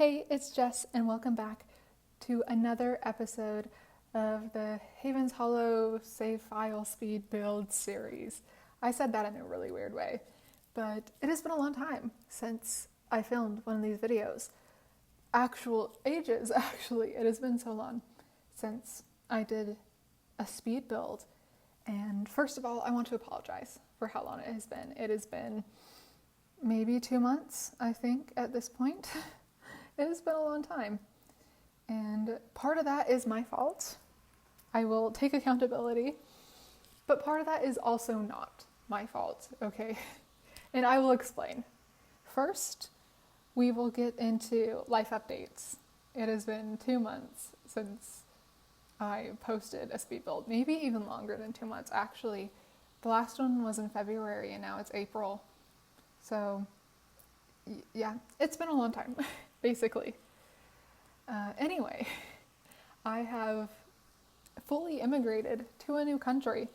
Hey, it's Jess, and welcome back to another episode of the Haven's Hallow Save File Speed Build series. I said that in a really weird way, but it has been a long time since I filmed one of these videos. Ages, actually. It has been so long since I did a speed build. And first of all, I want to apologize for how long it has been. It has been maybe 2 months, I think, at this point. It has been a long time. And part of that is my fault. I will take accountability. But part of that is also not my fault, okay? And I will explain. First, we will get into life updates. It has been 2 months since I posted a speed build. Maybe even longer than 2 months, actually. The last one was in February and now it's April. So, yeah, it's been a long time, basically. Anyway, I have fully immigrated to a new country,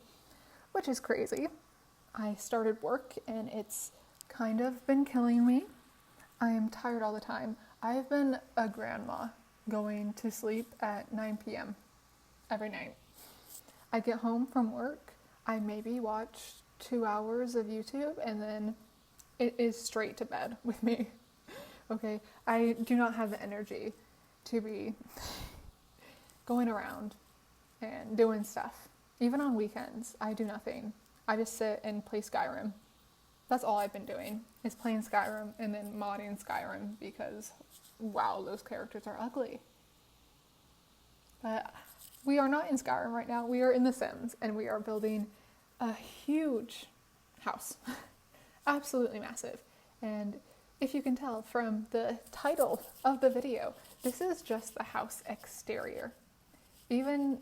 which is crazy. I started work and it's kind of been killing me. I am tired all the time. I've been a grandma going to sleep at 9 p.m. every night. I get home from work, I maybe watch 2 hours of YouTube, and then it is straight to bed with me. Okay, I do not have the energy to be going around and doing stuff. Even on weekends, I do nothing. I just sit and play Skyrim. That's all I've been doing, is playing Skyrim and then modding Skyrim because, wow, those characters are ugly. But we are not in Skyrim right now. We are in The Sims, and we are building a huge house. Absolutely massive. And if you can tell from the title of the video, this is just the house exterior. Even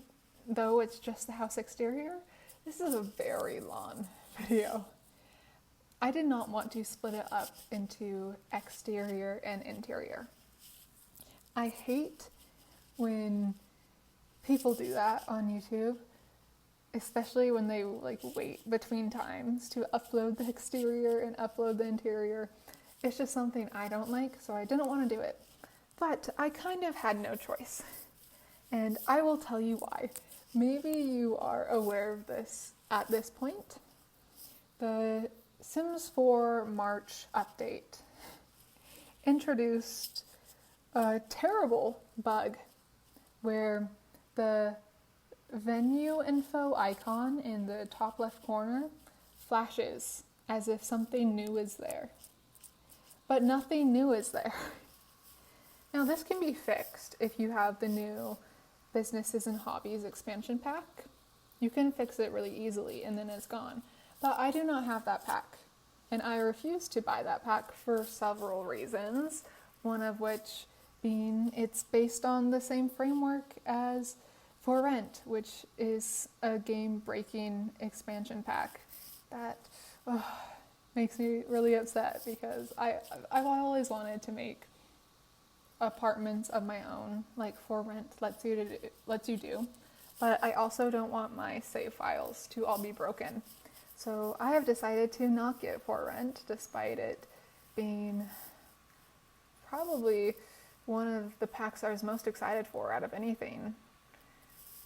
though it's just the house exterior, this is a very long video. I did not want to split it up into exterior and interior. I hate when people do that on YouTube, especially when they wait between times to upload the exterior and upload the interior. It's just something I don't like, so I didn't want to do it. But I kind of had no choice. And I will tell you why. Maybe you are aware of this at this point. The Sims 4 March update introduced a terrible bug where the venue info icon in the top left corner flashes as if something new is there. But nothing new is there. Now this can be fixed if you have the new Businesses and Hobbies expansion pack. You can fix it really easily and then it's gone. But I do not have that pack. And I refuse to buy that pack for several reasons. One of which being it's based on the same framework as For Rent, which is a game-breaking expansion pack that makes me really upset because I've always wanted to make apartments of my own, like For Rent lets you do, but I also don't want my save files to all be broken. So I have decided to not get For Rent, despite it being probably one of the packs I was most excited for out of anything,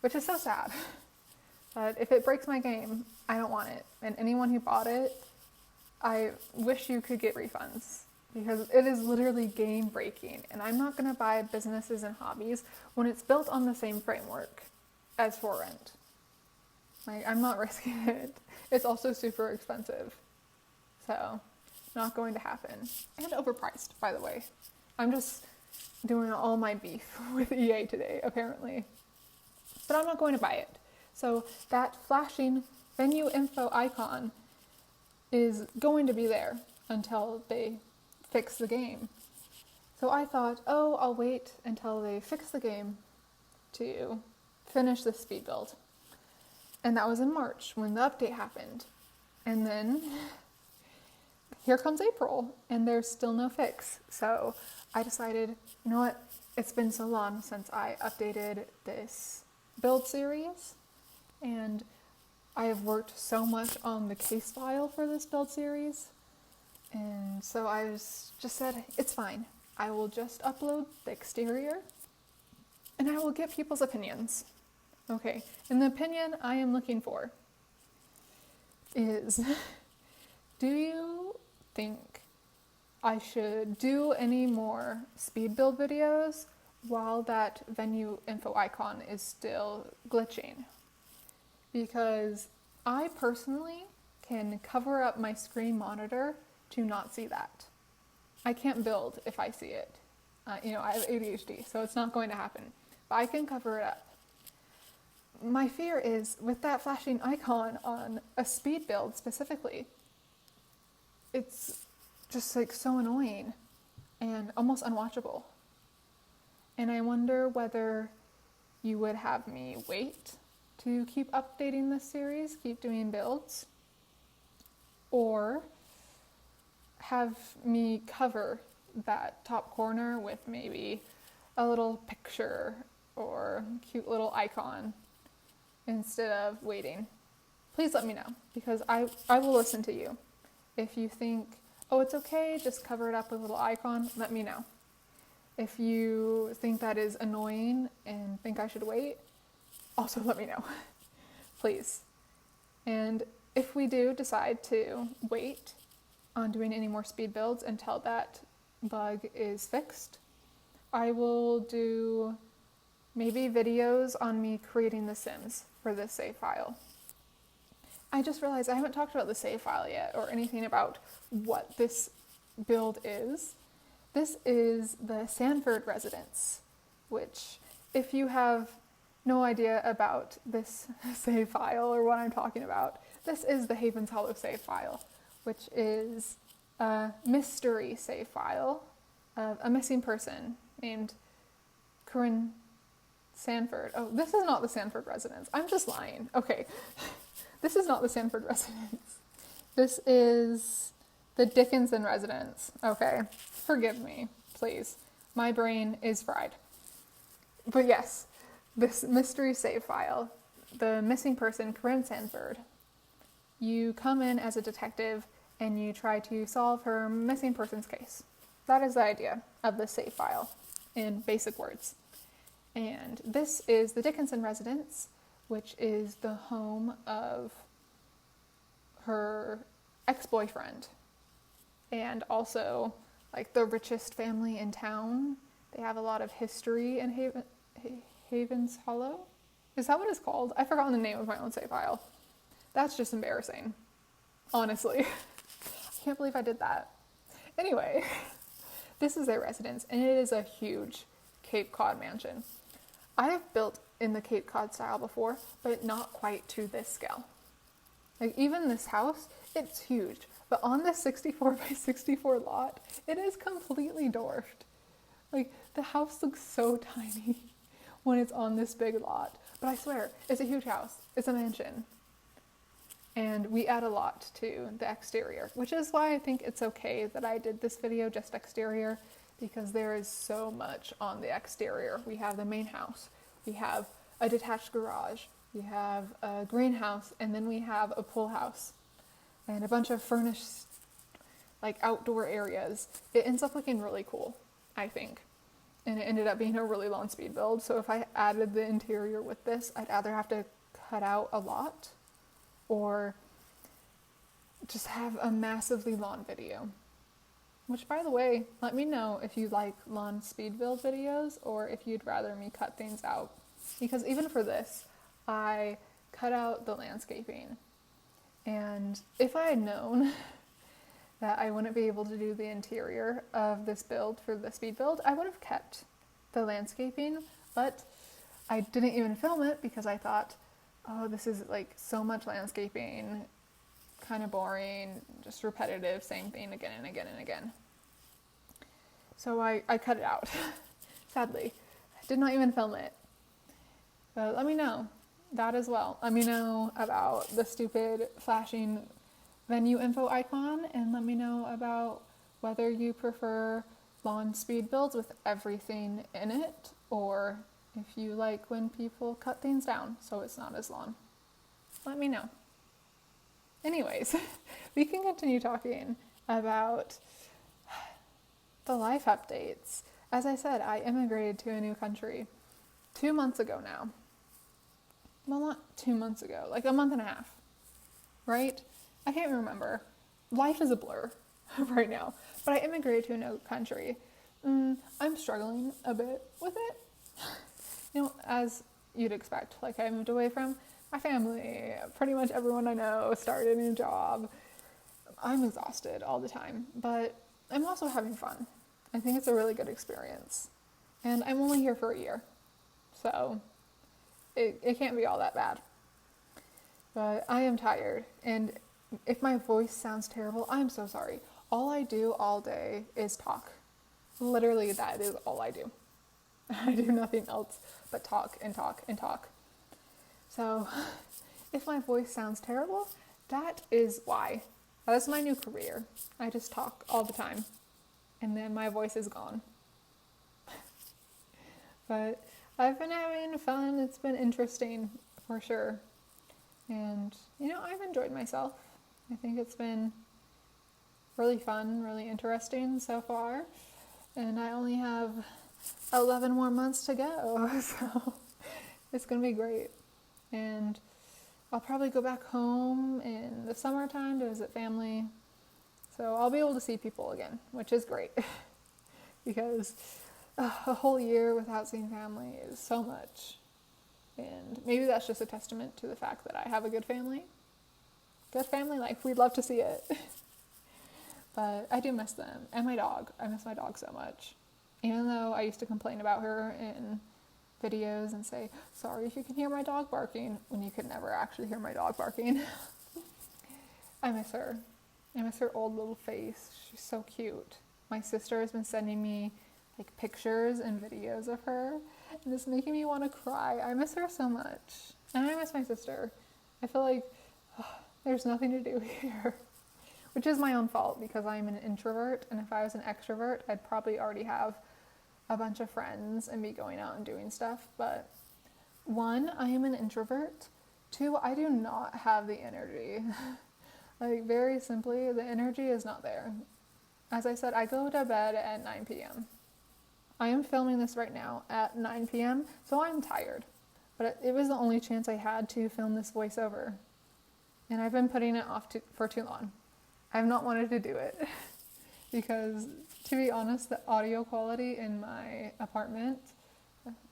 which is so sad. But if it breaks my game, I don't want it. And anyone who bought it, I wish you could get refunds because it is literally game breaking. And I'm not going to buy Businesses and Hobbies when it's built on the same framework as For Rent. I'm not risking it. It's also super expensive. So, not going to happen. And overpriced, by the way. I'm just doing all my beef with EA today, apparently. But I'm not going to buy it. So that flashing venue info icon is going to be there until they fix the game. So I thought, I'll wait until they fix the game to finish the speed build. And that was in March when the update happened. And then here comes April and there's still no fix. So I decided, you know what? It's been so long since I updated this build series, and I have worked so much on the case file for this build series, and so I just said, it's fine. I will just upload the exterior and I will get people's opinions. Okay, and the opinion I am looking for is, do you think I should do any more speed build videos while that venue info icon is still glitching? Because I personally can cover up my screen monitor to not see that. I can't build if I see it. I have ADHD, so it's not going to happen. But I can cover it up. My fear is with that flashing icon on a speed build specifically, it's just like so annoying and almost unwatchable. And I wonder whether you would have me wait to keep updating this series, keep doing builds, or have me cover that top corner with maybe a little picture or cute little icon instead of waiting. Please let me know, because I will listen to you. If you think, oh, it's okay, just cover it up with a little icon, let me know. If you think that is annoying and think I should wait, also let me know, please. And if we do decide to wait on doing any more speed builds until that bug is fixed, I will do maybe videos on me creating the Sims for this save file. I just realized I haven't talked about the save file yet or anything about what this build is. This is the Sanford residence, which, if you have no idea about this save file or what I'm talking about, this is the Havens Hallow save file, which is a mystery save file of a missing person named Corine Sanford. Oh, this is not the Sanford residence. I'm just lying. Okay. This is not the Sanford residence. This is the Dickinson residence. Okay. Forgive me, please. My brain is fried. But yes, this mystery save file, the missing person, Corine Sanford, you come in as a detective and you try to solve her missing person's case. That is the idea of the save file in basic words. And this is the Dickinson residence, which is the home of her ex-boyfriend and also like the richest family in town. They have a lot of history in Havens Hallow. Is that what it's called? I've forgotten the name of my own save file. That's just embarrassing, honestly. I can't believe I did that. Anyway, this is their residence, and it is a huge Cape Cod mansion. I have built in the Cape Cod style before, but not quite to this scale. Like, even this house, it's huge. But on this 64 by 64 lot, it is completely dwarfed. Like, the house looks so tiny when it's on this big lot. But I swear, it's a huge house. It's a mansion. And we add a lot to the exterior, which is why I think it's okay that I did this video just exterior, because there is so much on the exterior. We have the main house, we have a detached garage, we have a greenhouse, and then we have a pool house and a bunch of furnished like outdoor areas. It ends up looking really cool, I think. And it ended up being a really long speed build. So if I added the interior with this, I'd either have to cut out a lot or just have a massively long video. Which, by the way, let me know if you like long speed build videos or if you'd rather me cut things out. Because even for this, I cut out the landscaping. And if I had known that I wouldn't be able to do the interior of this build for the speed build, I would have kept the landscaping, but I didn't even film it because I thought, oh, this is like so much landscaping, kind of boring, just repetitive, same thing again and again and again. So I cut it out, sadly. I did not even film it. But let me know that as well. Let me know about the stupid flashing venue info icon, and let me know about whether you prefer long speed builds with everything in it, or if you like when people cut things down so it's not as long. Let me know. Anyways, we can continue talking about the life updates. As I said, I immigrated to a new country 2 months ago now. Well, not 2 months ago, like a month and a half, right? I can't remember. Life is a blur right now, but I immigrated to a new country. I'm struggling a bit with it. You know, as you'd expect, like I moved away from my family, pretty much everyone I know, started a new job. I'm exhausted all the time, but I'm also having fun. I think it's a really good experience. And I'm only here for a year, so it can't be all that bad. But I am tired, and if my voice sounds terrible, I'm so sorry. All I do all day is talk. Literally, that is all I do. I do nothing else but talk and talk and talk. So, if my voice sounds terrible, that is why. That's my new career. I just talk all the time, and then my voice is gone. But I've been having fun. It's been interesting, for sure. And, I've enjoyed myself. I think it's been really fun, really interesting so far. And I only have 11 more months to go, so it's going to be great. And I'll probably go back home in the summertime to visit family. So I'll be able to see people again, which is great. Because a whole year without seeing family is so much. And maybe that's just a testament to the fact that I have a good family. Good family life. We'd love to see it. But I do miss them. And my dog. I miss my dog so much. Even though I used to complain about her in videos and say, sorry if you can hear my dog barking, when you could never actually hear my dog barking. I miss her. I miss her old little face. She's so cute. My sister has been sending me like pictures and videos of her, and it's making me want to cry. I miss her so much. And I miss my sister. I feel like there's nothing to do here. Which is my own fault because I'm an introvert, and if I was an extrovert, I'd probably already have a bunch of friends and be going out and doing stuff. But 1, I am an introvert. 2, I do not have the energy. Like, very simply, the energy is not there. As I said, I go to bed at 9 p.m. I am filming this right now at 9 p.m., so I'm tired. But it was the only chance I had to film this voiceover. And I've been putting it off for too long. I've not wanted to do it. Because, to be honest, the audio quality in my apartment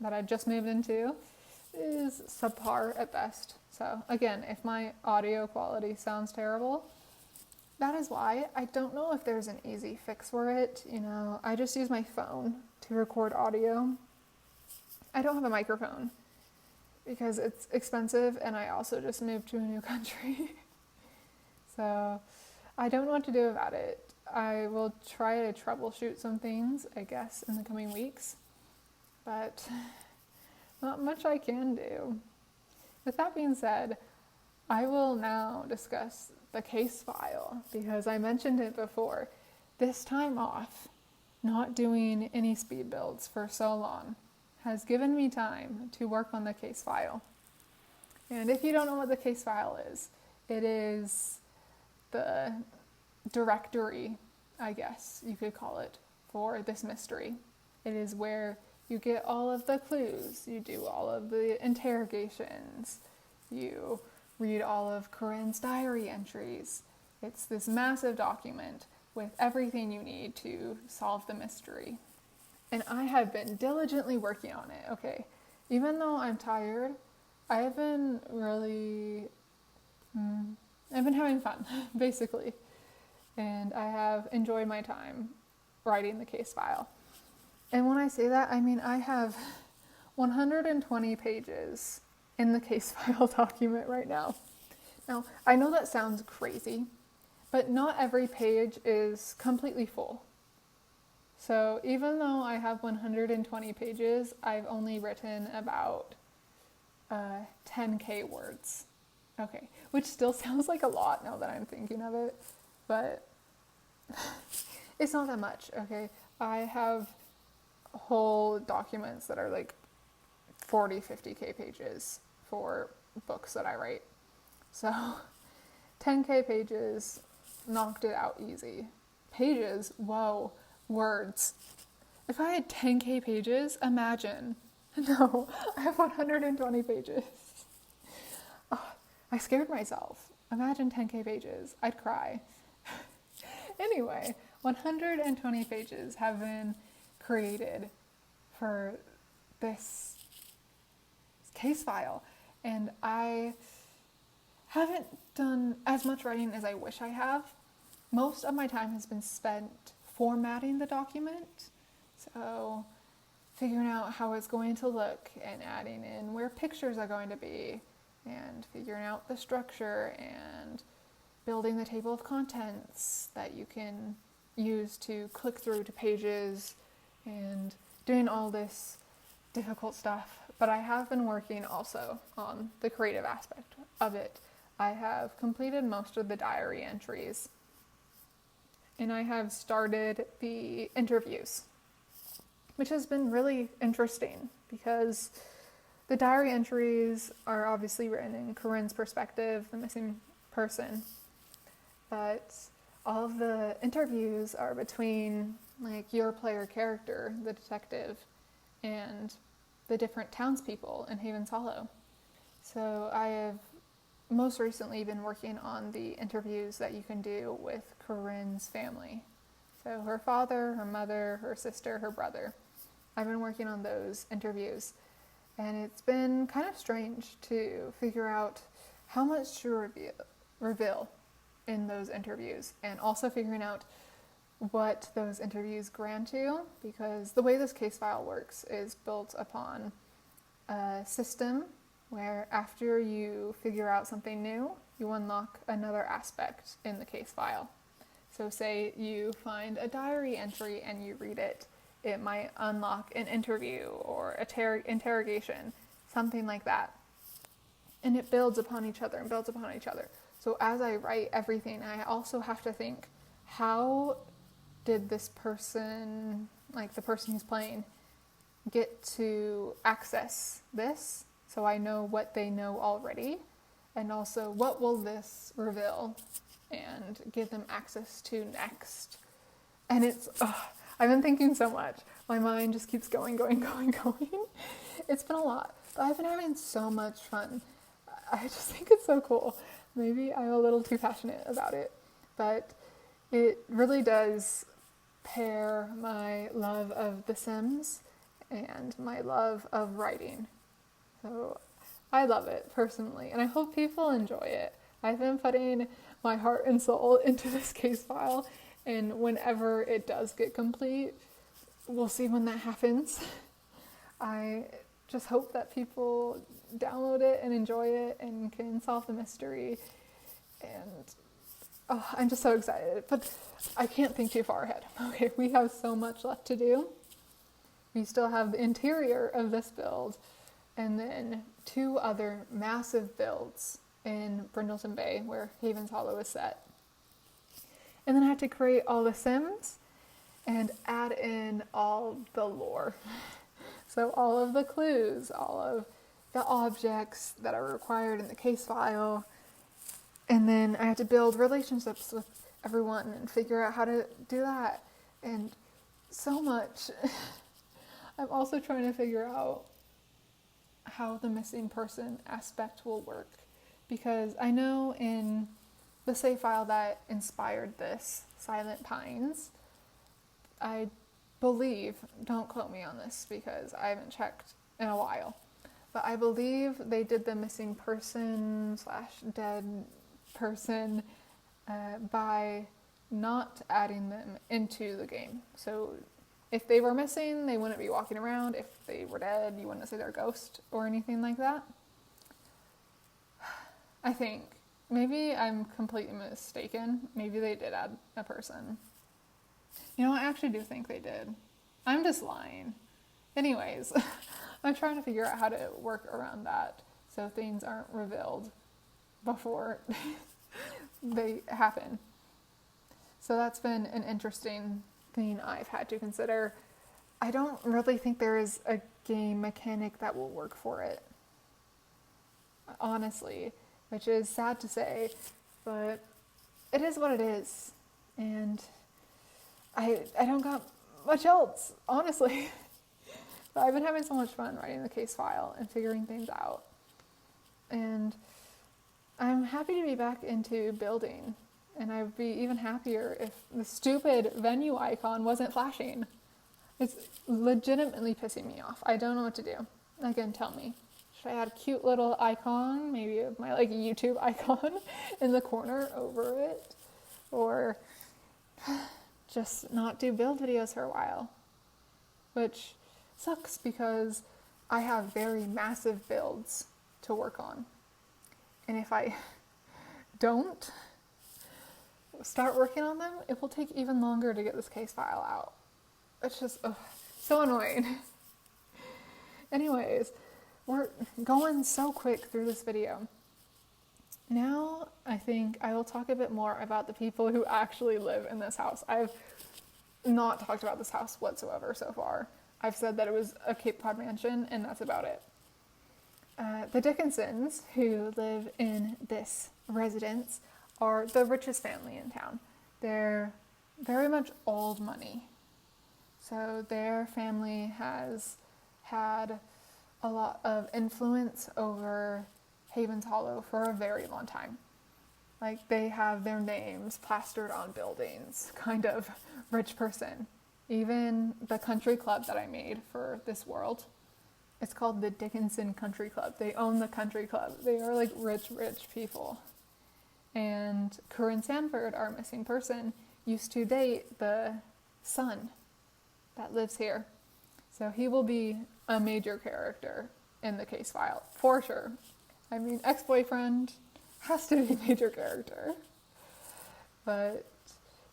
that I just moved into is subpar at best. So, again, if my audio quality sounds terrible, that is why. I don't know if there's an easy fix for it. I just use my phone to record audio. I don't have a microphone because it's expensive, and I also just moved to a new country. So I don't know what to do about it. I will try to troubleshoot some things, I guess, in the coming weeks, but not much I can do. With that being said, I will now discuss the case file because I mentioned it before. This time off, not doing any speed builds for so long, has given me time to work on the case file. And if you don't know what the case file is, it is the directory, I guess you could call it, for this mystery. It is where you get all of the clues, you do all of the interrogations, you read all of Corine's diary entries. It's this massive document with everything you need to solve the mystery. And I have been diligently working on it, okay? Even though I'm tired, I've been having fun, basically. And I have enjoyed my time writing the case file. And when I say that, I mean I have 120 pages in the case file document right now. Now, I know that sounds crazy, but not every page is completely full. So even though I have 120 pages, I've only written about 10K words. Okay, which still sounds like a lot now that I'm thinking of it, but it's not that much, okay? I have whole documents that are like 40, 50K pages for books that I write. So 10K pages, knocked it out easy. Pages, whoa, words. If I had 10K pages, imagine. No, I have 120 pages. Oh, I scared myself. Imagine 10K pages. I'd cry. Anyway, 120 pages have been created for this case file, and I haven't done as much writing as I wish I have. Most of my time has been spent formatting the document, so figuring out how it's going to look and adding in where pictures are going to be and figuring out the structure and building the table of contents that you can use to click through to pages and doing all this difficult stuff. But I have been working also on the creative aspect of it. I have completed most of the diary entries, and I have started the interviews, which has been really interesting because the diary entries are obviously written in Corine's perspective, the missing person, but all of the interviews are between like your player character, the detective, and the different townspeople in Havens Hollow. So I have most recently been working on the interviews that you can do with Corine's family. So her father, her mother, her sister, her brother. I've been working on those interviews, and it's been kind of strange to figure out how much to reveal in those interviews, and also figuring out what those interviews grant you, because the way this case file works is built upon a system where after you figure out something new, you unlock another aspect in the case file. So say you find a diary entry and you read it, it might unlock an interview or a interrogation, something like that. And it builds upon each other and builds upon each other. So as I write everything, I also have to think, how did this person, like the person who's playing, get to access this? So I know what they know already, and also what will this reveal and give them access to next. And it's, I've been thinking so much. My mind just keeps going. It's been a lot, but I've been having so much fun. I just think it's so cool. Maybe I'm a little too passionate about it, but it really does pair my love of The Sims and my love of writing. So I love it personally, and I hope people enjoy it. I've been putting my heart and soul into this case file, and whenever it does get complete, we'll see when that happens. I just hope that people download it and enjoy it and can solve the mystery, and I'm just so excited, but I can't think too far ahead. Okay, we have so much left to do. We still have the interior of this build, and then 2 other massive builds in Brindleton Bay, where Havens Hollow is set. And then I had to create all the Sims and add in all the lore. So all of the clues, all of the objects that are required in the case file. And then I had to build relationships with everyone and figure out how to do that. And so much. I'm also trying to figure out how the missing person aspect will work, because I know in the save file that inspired this, Silent Pines, I believe, don't quote me on this because I haven't checked in a while, but I believe they did the missing person / dead person by not adding them into the game. So if they were missing, they wouldn't be walking around. If they were dead, you wouldn't say they're a ghost or anything like that. I think. Maybe I'm completely mistaken. Maybe they did add a person. You know, I actually do think they did. I'm just lying. Anyways, I'm trying to figure out how to work around that so things aren't revealed before they happen. So that's been an interesting thing I've had to consider. I don't really think there is a game mechanic that will work for it, honestly, which is sad to say, but it is what it is. And I don't got much else, honestly. But I've been having so much fun writing the case file and figuring things out. And I'm happy to be back into building. And I'd be even happier if the stupid venue icon wasn't flashing. It's legitimately pissing me off. I don't know what to do. Again, tell me. Should I add a cute little icon, maybe of my like YouTube icon in the corner over it? Or just not do build videos for a while? Which sucks because I have very massive builds to work on. And if I don't start working on them, it will take even longer to get this case file out. It's just so annoying. Anyways, we're going so quick through this video. Now I think I will talk a bit more about the people who actually live in this house. I've not talked about this house whatsoever so far. I've said that it was a Cape Cod mansion, and that's about it. The Dickinsons, who live in this residence, are the richest family in town. They're very much old money. So their family has had a lot of influence over Havens Hollow for a very long time. Like, they have their names plastered on buildings, kind of rich person. Even the country club that I made for this world, it's called the Dickinson Country Club. They own the country club. They are like rich people. And Corine Sanford, our missing person, used to date the son that lives here. So he will be a major character in the case file, for sure. I mean, ex-boyfriend has to be a major character. But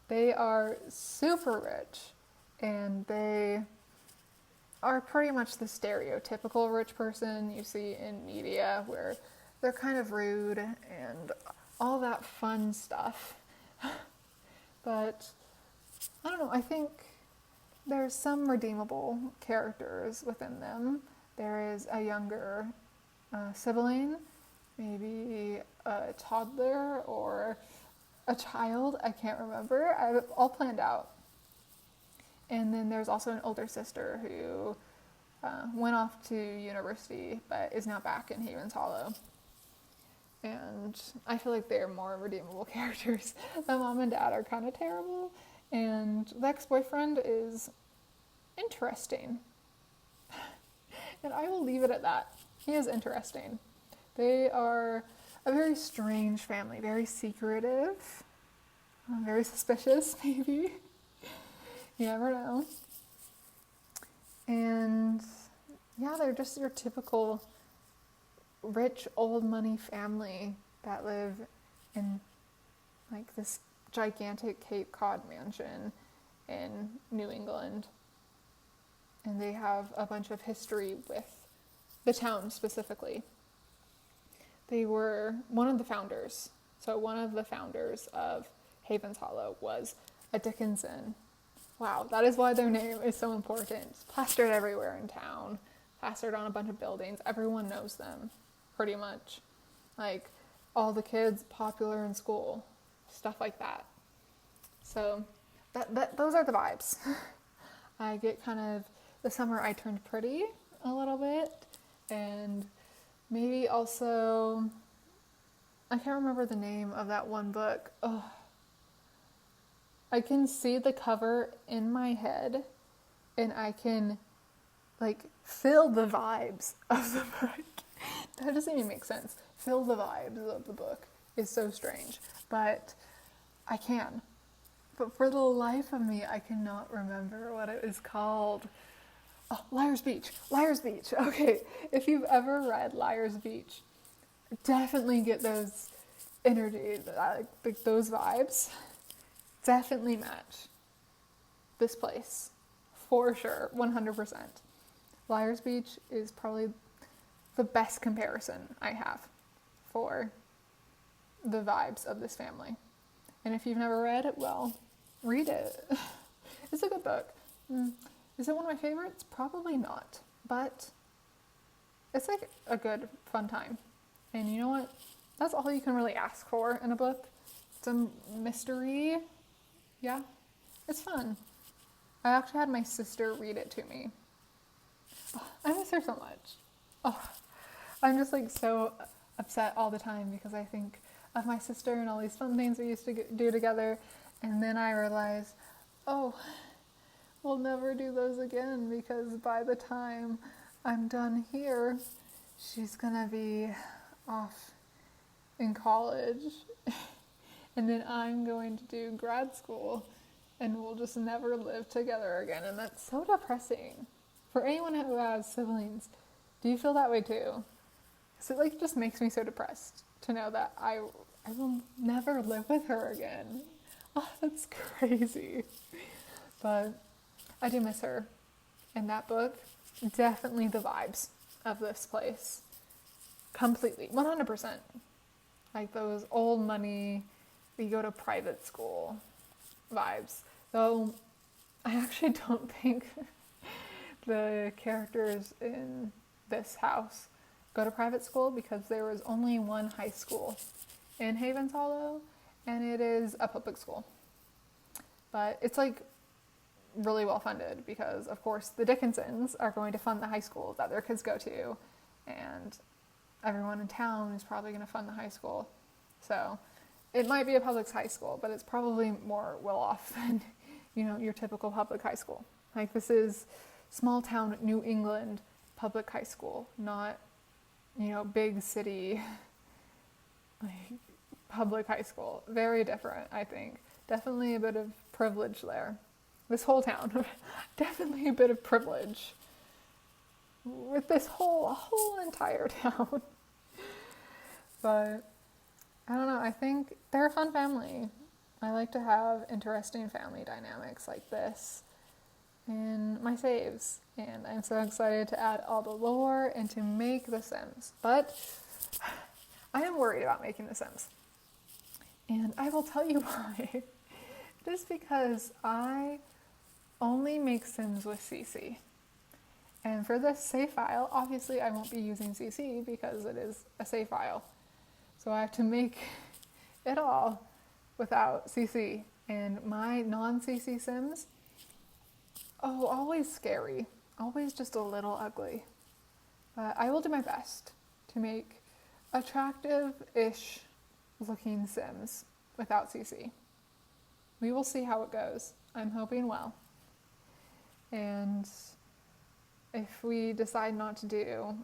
they are super rich, and they are pretty much the stereotypical rich person you see in media, where they're kind of rude and all that fun stuff. But I don't know, I think there's some redeemable characters within them. There is a younger sibling, maybe a toddler or a child, I can't remember. I have it all planned out. And then there's also an older sister who went off to university but is now back in Havens Hollow. And I feel like they're more redeemable characters. The mom and dad are kind of terrible, and the ex-boyfriend is interesting. And I will leave it at that. He is interesting. They are a very strange family, very secretive, very suspicious, maybe. You never know. And yeah, they're just your typical rich old money family that live in like this gigantic Cape Cod mansion in New England. And they have a bunch of history with the town specifically. They were one of the founders. So one of the founders of Havens Hollow was a Dickinson. Wow, that is why their name is so important. It's plastered everywhere in town, plastered on a bunch of buildings. Everyone knows them, pretty much. Like, all the kids popular in school, stuff like that. So, those are the vibes. I get kind of, the summer I turned pretty a little bit, and maybe also, I can't remember the name of that one book. Oh, I can see the cover in my head, and I can, like, feel the vibes of the book. That doesn't even make sense. Feel the vibes of the book is so strange, but I can. But for the life of me, I cannot remember what it is called. Oh, Liar's Beach. Liar's Beach. Okay, if you've ever read Liar's Beach, definitely get those energies, like those vibes. Definitely match this place, for sure, 100%. Liar's Beach is probably the best comparison I have for the vibes of this family. And if you've never read it, well, read it. It's a good book. Is it one of my favorites? Probably not, but it's like a good, fun time. And you know what? That's all you can really ask for in a book. Some mystery. Yeah, it's fun. I actually had my sister read it to me. Oh, I miss her so much. Oh, I'm just like so upset all the time because I think of my sister and all these fun things we used to do together, and then I realize, oh, we'll never do those again because by the time I'm done here, she's gonna be off in college, and then I'm going to do grad school, and we'll just never live together again, and that's so depressing. For anyone who has siblings, do you feel that way too? So it like just makes me so depressed to know that I will never live with her again. Oh, that's crazy. But I do miss her. And that book, definitely the vibes of this place. Completely, 100%. Like those old money, we go to private school vibes. Though I actually don't think the characters in this house go to private school because there was only one high school in Havens Hollow, and it is a public school. But it's like really well funded because, of course, the Dickinsons are going to fund the high school that their kids go to, and everyone in town is probably going to fund the high school. So it might be a public high school, but it's probably more well off than, your typical public high school. Like this is small town New England public high school, not, big city like public high school. Very different, I think. Definitely a bit of privilege there. This whole town, definitely a bit of privilege with this whole entire town. But I don't know, I think they're a fun family. I like to have interesting family dynamics like this in my saves, and I'm so excited to add all the lore and to make The Sims. But I am worried about making The Sims, and I will tell you why. It is because I only make Sims with CC. And for this save file, obviously I won't be using CC because it is a save file. So I have to make it all without CC. And my non-CC Sims, always scary. Always just a little ugly. But I will do my best to make attractive-ish looking Sims without CC. We will see how it goes. I'm hoping well. And if we decide not to do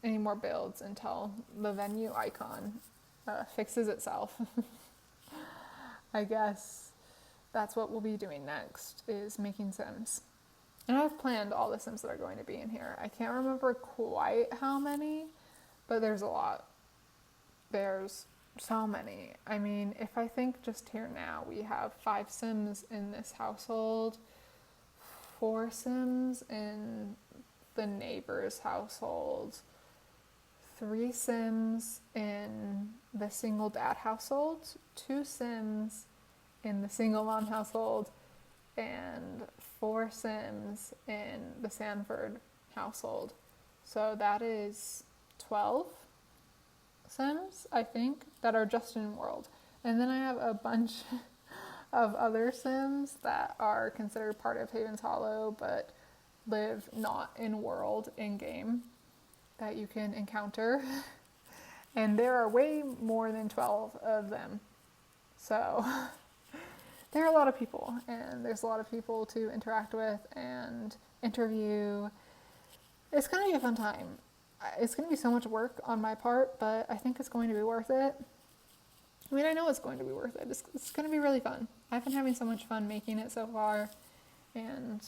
any more builds until the venue icon fixes itself, I guess that's what we'll be doing next, is making Sims. And I've planned all the Sims that are going to be in here. I can't remember quite how many, but there's a lot. There's so many. I mean, if I think just here now, we have 5 Sims in this household, 4 Sims in the neighbor's household, 3 Sims in the single dad household, 2 Sims in the single mom household, and 4 Sims in the Sanford household. So that is 12 Sims, I think, that are just in world. And then I have a bunch of other Sims that are considered part of Havens Hollow but live not in world in game that you can encounter. And there are way more than 12 of them. So there are a lot of people, and there's a lot of people to interact with and interview. It's going to be a fun time. It's going to be so much work on my part, but I think it's going to be worth it. I mean, I know it's going to be worth it. It's going to be really fun. I've been having so much fun making it so far, and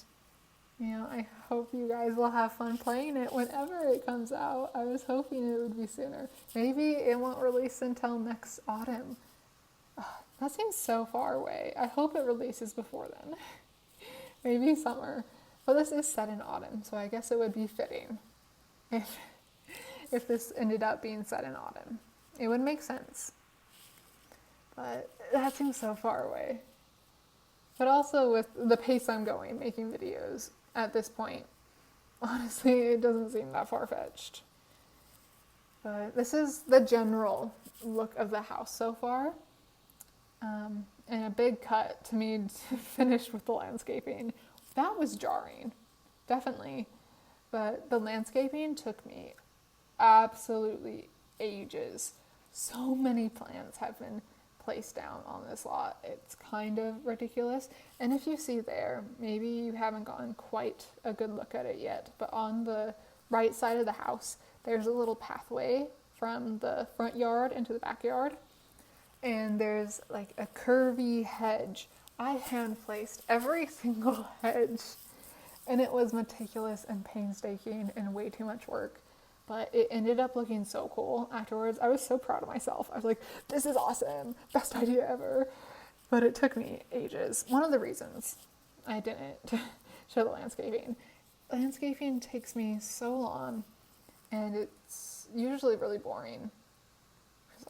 I hope you guys will have fun playing it whenever it comes out. I was hoping it would be sooner. Maybe it won't release until next autumn. That seems so far away. I hope it releases before then. Maybe summer. But this is set in autumn, so I guess it would be fitting if this ended up being set in autumn. It would make sense. But that seems so far away. But also with the pace I'm going, making videos at this point, honestly, it doesn't seem that far-fetched. But this is the general look of the house so far. and a big cut to me to finish with the landscaping. That was jarring, definitely. But the landscaping took me absolutely ages. So many plants have been placed down on this lot. It's kind of ridiculous. And if you see there, maybe you haven't gotten quite a good look at it yet, but on the right side of the house, there's a little pathway from the front yard into the backyard. And there's like a curvy hedge. I hand placed every single hedge, and it was meticulous and painstaking and way too much work. But it ended up looking so cool afterwards. I was so proud of myself. I was like, this is awesome. Best idea ever. But it took me ages. One of the reasons I didn't show the landscaping. Landscaping takes me so long, and it's usually really boring.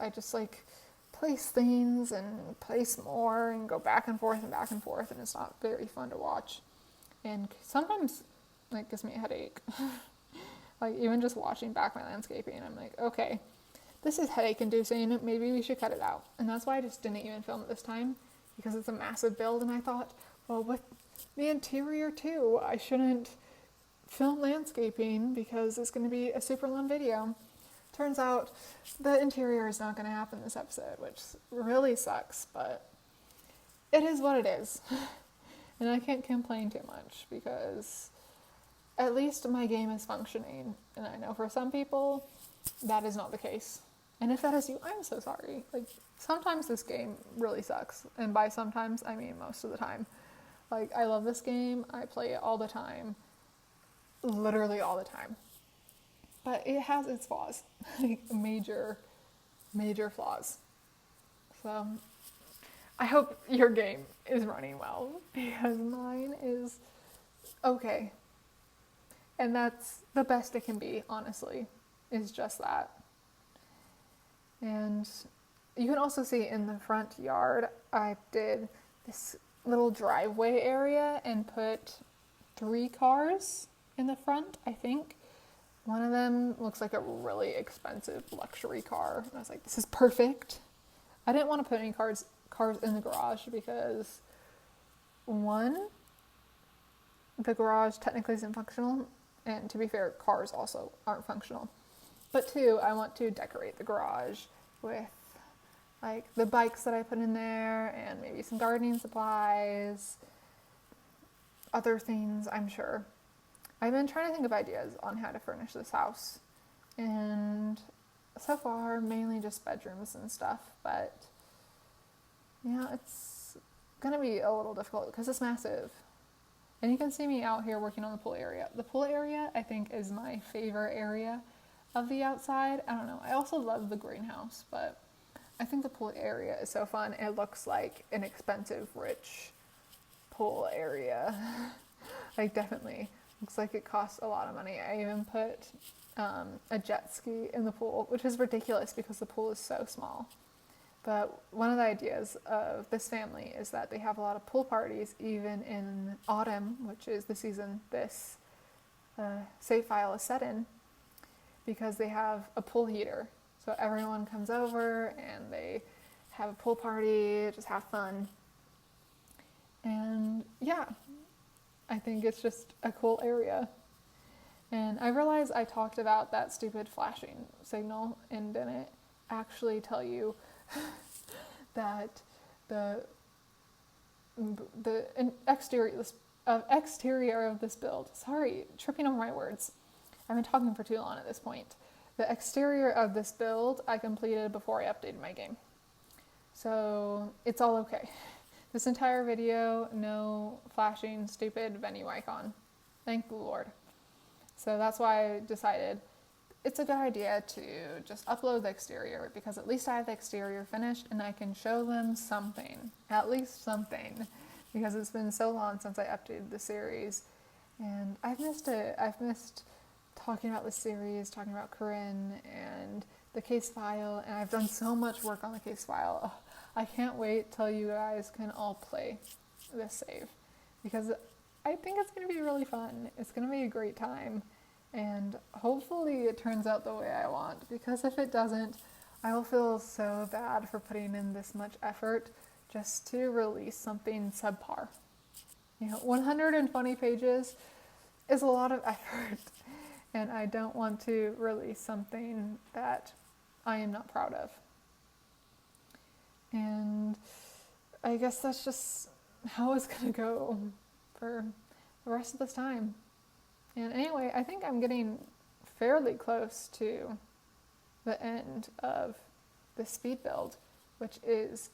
I just like place things and place more and go back and forth, and it's not very fun to watch. And sometimes it gives me a headache. Like, even just watching back my landscaping, I'm like, okay, this is headache inducing, maybe we should cut it out. And that's why I just didn't even film it this time, because it's a massive build, and I thought, well, with the interior too, I shouldn't film landscaping because it's going to be a super long video. Turns out the interior is not going to happen this episode, which really sucks, but it is what it is. And I can't complain too much because at least my game is functioning. And I know for some people that is not the case. And if that is you, I'm so sorry. Like, sometimes this game really sucks. And by sometimes, I mean most of the time. Like, I love this game. I play it all the time. Literally all the time. But it has its flaws. Like, major flaws. So, I hope your game is running well, because mine is okay. And that's the best it can be, honestly, is just that. And you can also see in the front yard, I did this little driveway area and put 3 cars in the front, I think. One of them looks like a really expensive luxury car. And I was like, this is perfect. I didn't want to put any cars in the garage because, one, the garage technically isn't functional. And to be fair, cars also aren't functional. But 2, I want to decorate the garage with like the bikes that I put in there and maybe some gardening supplies, other things, I'm sure. I've been trying to think of ideas on how to furnish this house. And so far, mainly just bedrooms and stuff. But yeah, it's going to be a little difficult because it's massive. And you can see me out here working on the pool area. The pool area, I think, is my favorite area of the outside. I don't know. I also love the greenhouse, but I think the pool area is so fun. It looks like an expensive, rich pool area. Like, definitely. Looks like it costs a lot of money. I even put a jet ski in the pool, which is ridiculous because the pool is so small. But one of the ideas of this family is that they have a lot of pool parties even in autumn, which is the season this save file is set in, because they have a pool heater. So everyone comes over and they have a pool party, just have fun. And yeah, I think it's just a cool area. And I realized I talked about that stupid flashing signal and didn't actually tell you that the exterior of this build, sorry, tripping over my words. I've been talking for too long at this point. The exterior of this build I completed before I updated my game. So it's all okay. This entire video, no flashing stupid venue icon. Thank the Lord. So that's why I decided it's a good idea to just upload the exterior, because at least I have the exterior finished and I can show them something, at least something, because it's been so long since I updated the series and I've missed it. I've missed talking about the series, talking about Corine and the case file, and I've done so much work on the case file. Ugh, I can't wait till you guys can all play this save, because I think it's going to be really fun. It's going to be a great time. And hopefully it turns out the way I want, because if it doesn't, I will feel so bad for putting in this much effort just to release something subpar. 120 pages is a lot of effort, and I don't want to release something that I am not proud of. And I guess that's just how it's going to go for the rest of this time. And anyway, I think I'm getting fairly close to the end of the speed build, which is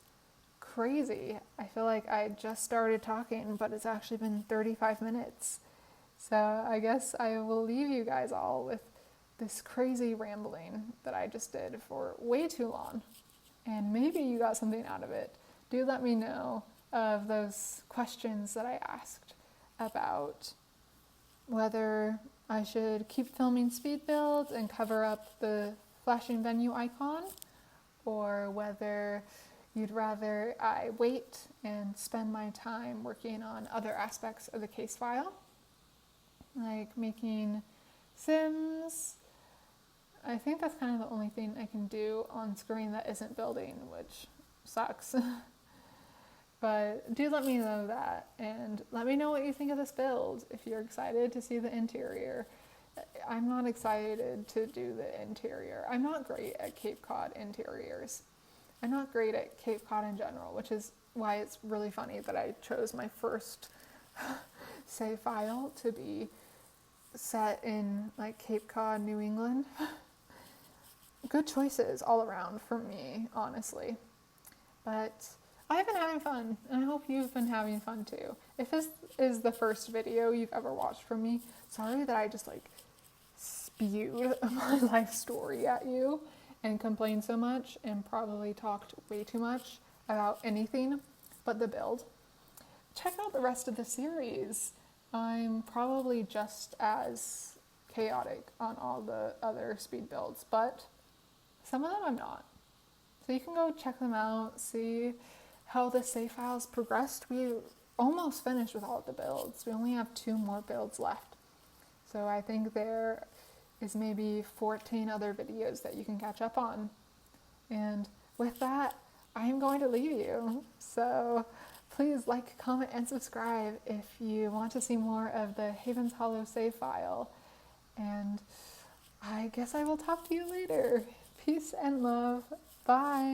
crazy. I feel like I just started talking, but it's actually been 35 minutes. So I guess I will leave you guys all with this crazy rambling that I just did for way too long. And maybe you got something out of it. Do let me know of those questions that I asked about whether I should keep filming speed builds and cover up the flashing venue icon, or whether you'd rather I wait and spend my time working on other aspects of the case file, like making Sims. I think that's kind of the only thing I can do on screen that isn't building, which sucks. But do let me know that, and let me know what you think of this build, if you're excited to see the interior. I'm not excited to do the interior. I'm not great at Cape Cod interiors. I'm not great at Cape Cod in general, which is why it's really funny that I chose my first save file to be set in like Cape Cod, New England. Good choices all around for me, honestly. But I've been having fun, and I hope you've been having fun too. If this is the first video you've ever watched from me, sorry that I just like spewed my life story at you and complained so much and probably talked way too much about anything but the build. Check out the rest of the series. I'm probably just as chaotic on all the other speed builds, but some of them I'm not. So you can go check them out, see how the save files progressed. We almost finished with all of the builds. We only have 2 more builds left. So I think there is maybe 14 other videos that you can catch up on. And with that, I am going to leave you. So please like, comment, and subscribe if you want to see more of the Havens Hallow save file. And I guess I will talk to you later. Peace and love. Bye.